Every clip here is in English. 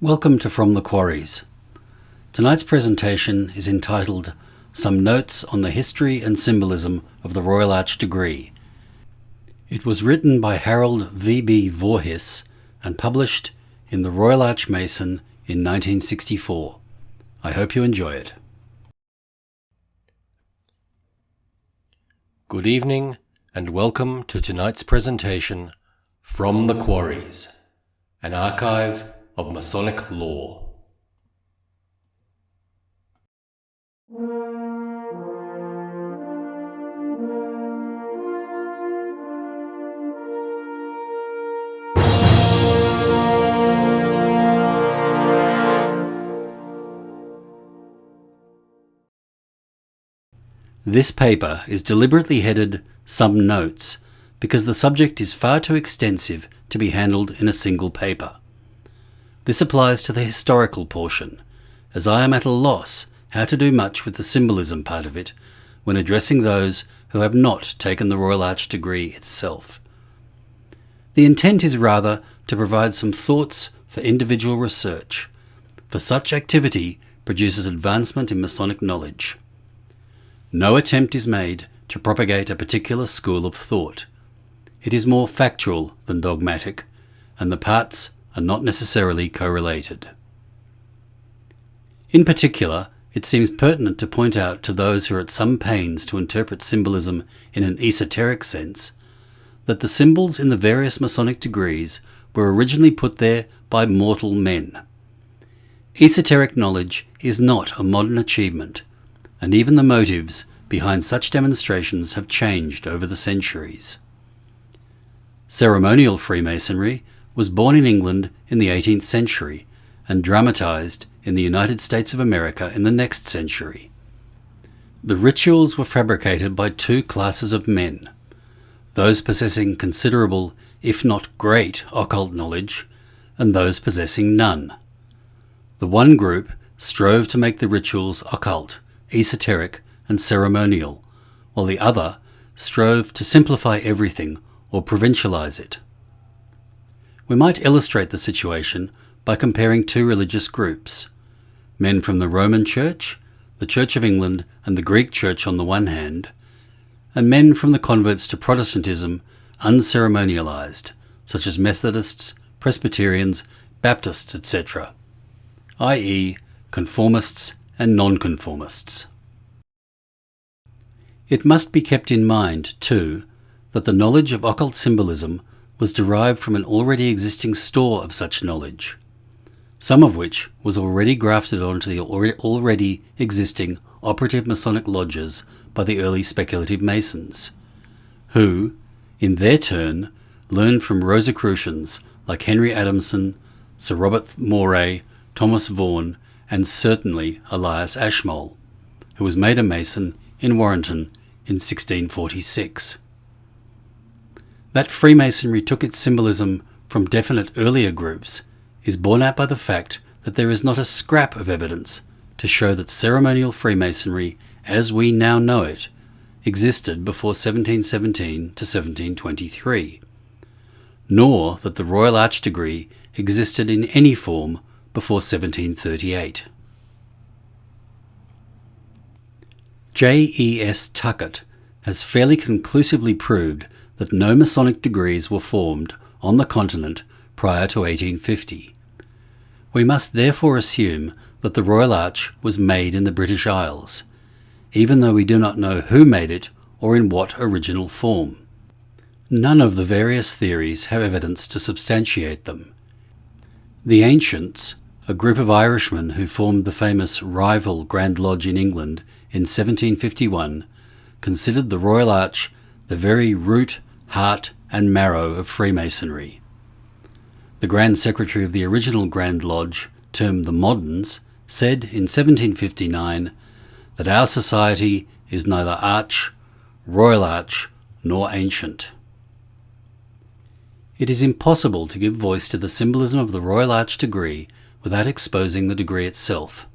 Welcome to From the Quarries. Tonight's presentation is entitled Some Notes on the History and Symbolism of the Royal Arch Degree. It was written by Harold V.B. Voorhis and published in the Royal Arch Mason in 1964. I hope you enjoy it. Good evening and welcome to tonight's presentation, From the Quarries, an archive of Masonic lore. This paper is deliberately headed Some Notes because the subject is far too extensive to be handled in a single paper. This applies to the historical portion, as I am at a loss how to do much with the symbolism part of it when addressing those who have not taken the Royal Arch degree itself. The intent is rather to provide some thoughts for individual research, for such activity produces advancement in Masonic knowledge. No attempt is made to propagate a particular school of thought. It is more factual than dogmatic, and the parts are not necessarily correlated. In particular, it seems pertinent to point out to those who are at some pains to interpret symbolism in an esoteric sense, that the symbols in the various Masonic degrees were originally put there by mortal men. Esoteric knowledge is not a modern achievement, and even the motives behind such demonstrations have changed over the centuries. Ceremonial Freemasonry was born in England in the 18th century and dramatized in the United States of America in the next century. The rituals were fabricated by two classes of men, those possessing considerable, if not great, occult knowledge, and those possessing none. The one group strove to make the rituals occult, esoteric, and ceremonial, while the other strove to simplify everything or provincialize it. We might illustrate the situation by comparing two religious groups, men from the Roman Church, the Church of England, and the Greek Church on the one hand, and men from the converts to Protestantism unceremonialized, such as Methodists, Presbyterians, Baptists, etc., i.e., conformists and nonconformists. It must be kept in mind, too, that the knowledge of occult symbolism was derived from an already existing store of such knowledge, some of which was already grafted onto the already existing operative Masonic lodges by the early speculative Masons, who, in their turn, learned from Rosicrucians like Henry Adamson, Sir Robert Moray, Thomas Vaughan, and certainly Elias Ashmole, who was made a Mason in Warrenton in 1646. That Freemasonry took its symbolism from definite earlier groups is borne out by the fact that there is not a scrap of evidence to show that ceremonial Freemasonry, as we now know it, existed before 1717 to 1723, nor that the Royal Arch degree existed in any form before 1738. J.E.S. Tuckett has fairly conclusively proved that no Masonic degrees were formed on the continent prior to 1850. We must therefore assume that the Royal Arch was made in the British Isles, even though we do not know who made it or in what original form. None of the various theories have evidence to substantiate them. The Ancients, a group of Irishmen who formed the famous rival Grand Lodge in England in 1751, considered the Royal Arch the very root, heart, and marrow of Freemasonry. The Grand Secretary of the original Grand Lodge, termed the Moderns, said in 1759 that our society is neither arch, Royal Arch, nor ancient. It is impossible to give voice to the symbolism of the Royal Arch degree without exposing the degree itself.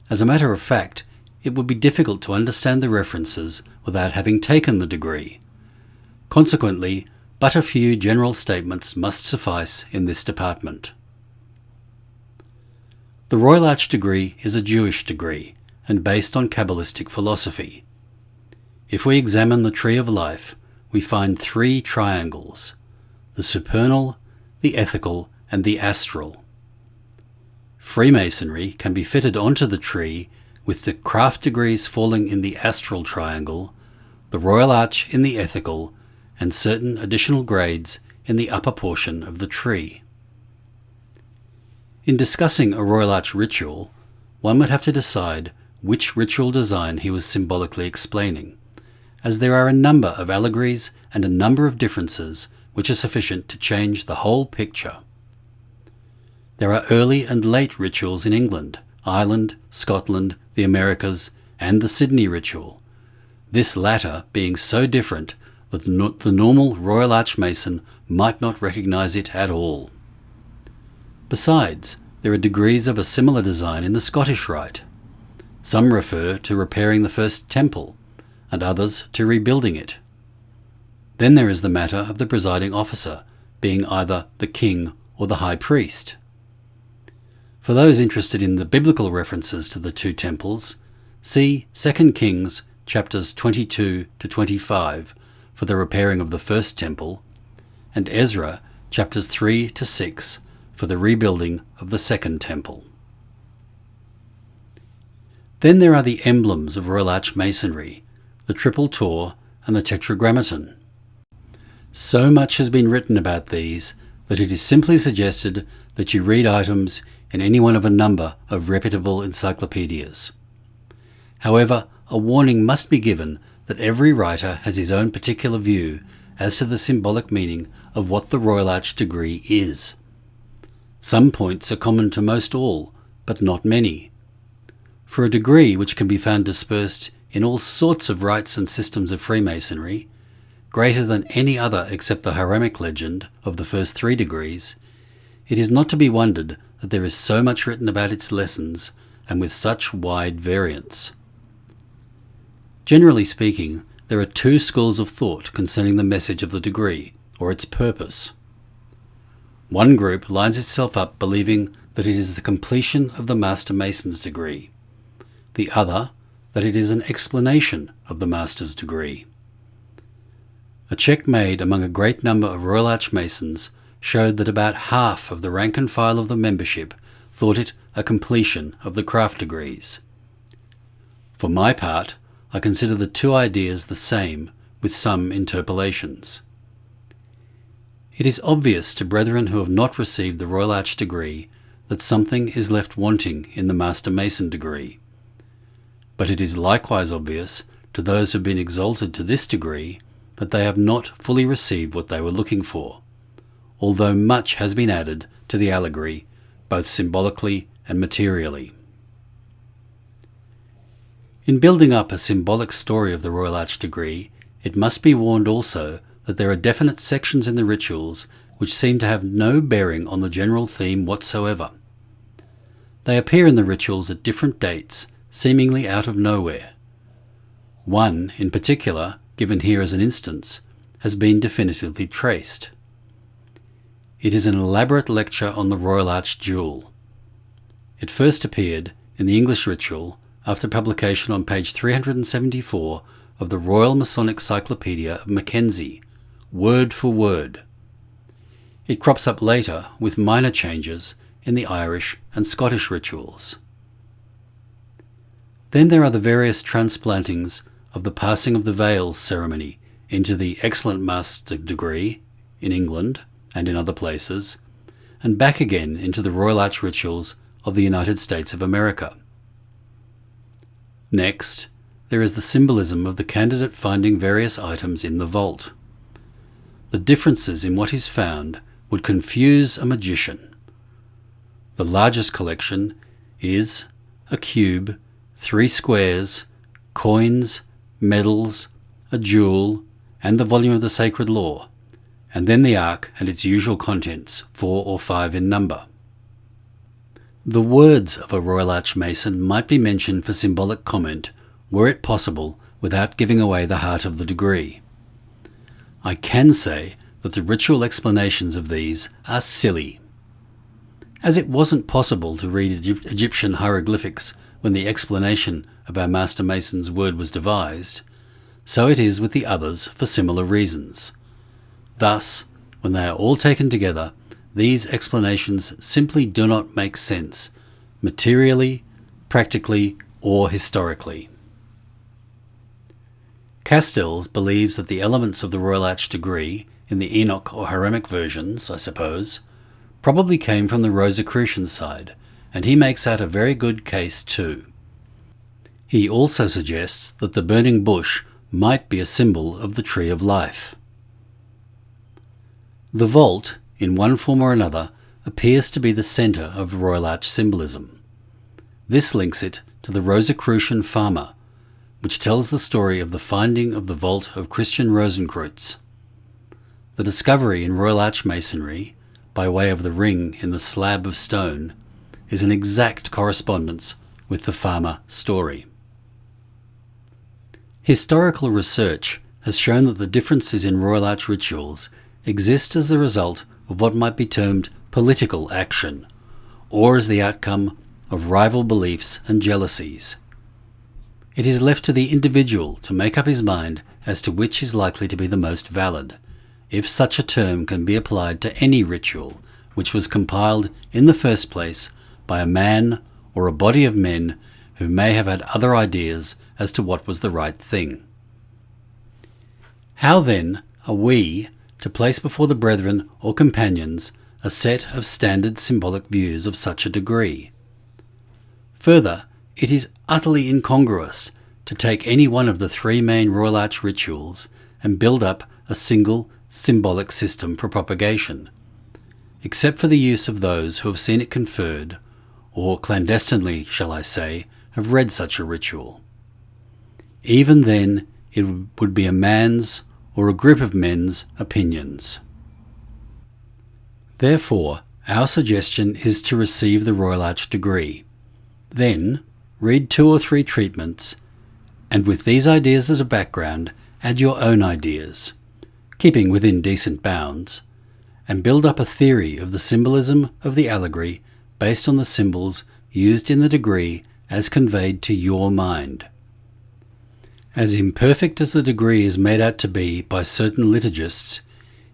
As a matter of fact, it would be difficult to understand the references without having taken the degree. Consequently, but a few general statements must suffice in this department. The Royal Arch degree is a Jewish degree and based on Kabbalistic philosophy. If we examine the tree of life, we find 3 triangles: the supernal, the ethical, and the astral. Freemasonry can be fitted onto the tree with the craft degrees falling in the astral triangle, the Royal Arch in the ethical, and certain additional grades in the upper portion of the tree. In discussing a Royal Arch ritual, one would have to decide which ritual design he was symbolically explaining, as there are a number of allegories and a number of differences which are sufficient to change the whole picture. There are early and late rituals in England, Ireland, Scotland, the Americas, and the Sydney ritual, this latter being so different that the normal Royal Arch Mason might not recognise it at all. Besides, there are degrees of a similar design in the Scottish Rite. Some refer to repairing the first temple, and others to rebuilding it. Then there is the matter of the presiding officer being either the king or the high priest. For those interested in the biblical references to the 2 temples, see 2 Kings chapters 22 to 25 for the repairing of the first temple, and Ezra chapters 3 to 6 for the rebuilding of the second temple. Then there are the emblems of Royal Arch Masonry, the triple Tor and the tetragrammaton. So much has been written about these that it is simply suggested that you read items in any one of a number of reputable encyclopedias. However, a warning must be given that every writer has his own particular view as to the symbolic meaning of what the Royal Arch degree is. Some points are common to most all, but not many. For a degree which can be found dispersed in all sorts of rites and systems of Freemasonry, greater than any other except the Haramic legend of the first 3 degrees, it is not to be wondered that there is so much written about its lessons and with such wide variance. Generally speaking, there are 2 schools of thought concerning the message of the degree, or its purpose. One group lines itself up believing that it is the completion of the Master Mason's degree, the other that it is an explanation of the Master's degree. A check made among a great number of Royal Arch Masons showed that about half of the rank and file of the membership thought it a completion of the craft degrees. For my part, I consider the 2 ideas the same, with some interpolations. It is obvious to brethren who have not received the Royal Arch degree that something is left wanting in the Master Mason degree. But it is likewise obvious to those who have been exalted to this degree that they have not fully received what they were looking for, although much has been added to the allegory, both symbolically and materially. In building up a symbolic story of the Royal Arch degree, it must be warned also that there are definite sections in the rituals which seem to have no bearing on the general theme whatsoever. They appear in the rituals at different dates, seemingly out of nowhere. One, in particular, given here as an instance, has been definitively traced. It is an elaborate lecture on the Royal Arch Jewel. It first appeared in the English ritual after publication on page 374 of the Royal Masonic Cyclopedia of Mackenzie, word for word. It crops up later with minor changes in the Irish and Scottish rituals. Then there are the various transplantings of the passing of the veils ceremony into the Excellent Master degree in England and in other places, and back again into the Royal Arch rituals of the United States of America. Next, there is the symbolism of the candidate finding various items in the vault. The differences in what is found would confuse a magician. The largest collection is a cube, 3 squares, coins, medals, a jewel, and the volume of the Sacred Law, and then the Ark and its usual contents, 4 or 5 in number. The words of a Royal Arch Mason might be mentioned for symbolic comment, were it possible, without giving away the heart of the degree. I can say that the ritual explanations of these are silly. As it wasn't possible to read Egyptian hieroglyphics when the explanation of our Master Mason's word was devised, so it is with the others for similar reasons. Thus, when they are all taken together, these explanations simply do not make sense, materially, practically, or historically. Castells believes that the elements of the Royal Arch degree, in the Enoch or Haremic versions, I suppose, probably came from the Rosicrucian side, and he makes out a very good case too. He also suggests that the burning bush might be a symbol of the Tree of Life. The vault, in one form or another, appears to be the centre of Royal Arch symbolism. This links it to the Rosicrucian Fama, which tells the story of the finding of the vault of Christian Rosenkreuz. The discovery in Royal Arch masonry, by way of the ring in the slab of stone, is an exact correspondence with the Fama story. Historical research has shown that the differences in Royal Arch rituals exist as the result of what might be termed political action, or as the outcome of rival beliefs and jealousies. It is left to the individual to make up his mind as to which is likely to be the most valid, if such a term can be applied to any ritual which was compiled in the first place by a man or a body of men who may have had other ideas as to what was the right thing. How then are we to place before the brethren or companions a set of standard symbolic views of such a degree? Further, it is utterly incongruous to take any one of the three main Royal Arch rituals and build up a single symbolic system for propagation, except for the use of those who have seen it conferred, or clandestinely, shall I say, have read such a ritual. Even then, it would be a man's or a group of men's opinions. Therefore, our suggestion is to receive the Royal Arch degree. Then, read 2 or 3 treatments, and with these ideas as a background, add your own ideas, keeping within decent bounds, and build up a theory of the symbolism of the allegory based on the symbols used in the degree as conveyed to your mind. As imperfect as the degree is made out to be by certain liturgists,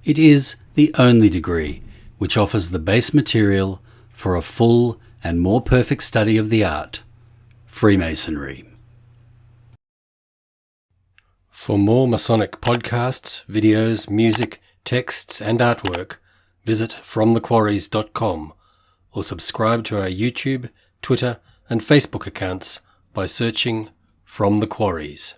it is the only degree which offers the base material for a full and more perfect study of the art, Freemasonry. For more Masonic podcasts, videos, music, texts, and artwork, visit fromthequarries.com or subscribe to our YouTube, Twitter, and Facebook accounts by searching From the Quarries.